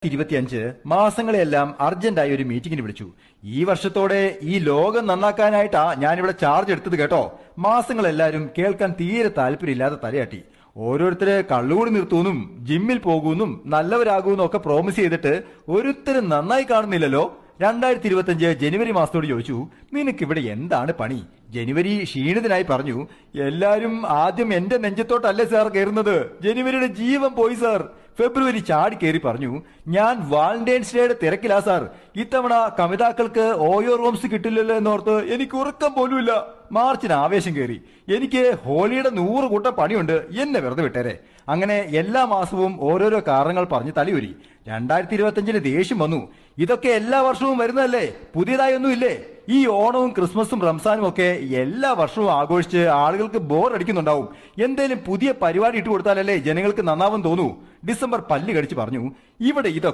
25 മാസങ്ങളെല്ലാം അർജന്റായി ഒരു മീറ്റിംഗിന് വിളിച്ചു. ഈ വർഷത്തോടെ ഈ ലോകം നന്നാക്കാനായിട്ടാ ഞാനിവിടെ ചാർജ് എടുത്തത് കേട്ടോ. മാസങ്ങളെല്ലാരും കേൾക്കാൻ തീരെ താല്പര്യമില്ലാതെ തലയാട്ടി. ഓരോരുത്തര് കള്ളുകൂടി നിർത്തൂന്നും ജിമ്മിൽ പോകൂന്നും നല്ലവരാകൂന്നും ഒക്കെ പ്രോമിസ് ചെയ്തിട്ട് ഒരുത്തരും നന്നായി കാണുന്നില്ലല്ലോ. 2025 ജനുവരി മാസത്തോട് ചോദിച്ചു, നിനക്കിവിടെ എന്താണ് പണി? ജനുവരി ക്ഷീണിതനായി പറഞ്ഞു, എല്ലാരും ആദ്യം എന്റെ നെഞ്ചത്തോട്ടല്ലേ സാർ കയറുന്നത്, ജനുവരിയുടെ ജീവൻ പോയി സാർ. ഫെബ്രുവരി ചാടി കയറി പറഞ്ഞു, ഞാൻ വാലന്റൈൻസ് ഡേയുടെ തിരക്കിലാ സാർ, ഇത്തവണ കമിതാക്കൾക്ക് ഓയോ റൂംസ് കിട്ടില്ലല്ലോ എന്നോർത്ത് എനിക്ക് ഉറക്കം പോലുമില്ല. മാർച്ചിന് ആവേശം കയറി, എനിക്ക് ഹോളിയുടെ 100 കൂട്ടം പണിയുണ്ട്, എന്നെ വെറുതെ വിട്ടേരെ. അങ്ങനെ എല്ലാ മാസവും ഓരോരോ കാരണങ്ങൾ പറഞ്ഞ് തലയൂരി. 2025 ദേഷ്യം വന്നു. ഇതൊക്കെ എല്ലാ വർഷവും വരുന്നതല്ലേ, പുതിയതായി ഒന്നും ഇല്ലേ? ഈ ഓണവും ക്രിസ്മസും റംസാനും ഒക്കെ എല്ലാ വർഷവും ആഘോഷിച്ച് ആളുകൾക്ക് ബോർ അടിക്കുന്നുണ്ടാവും. എന്തേലും പുതിയ പരിപാടി ഇട്ട് കൊടുത്താലല്ലേ ജനങ്ങൾക്ക് നന്നാവും തോന്നൂ. ഡിസംബർ പല്ല് കടിച്ച് പറഞ്ഞു, ഇവിടെ ഇതൊക്കെ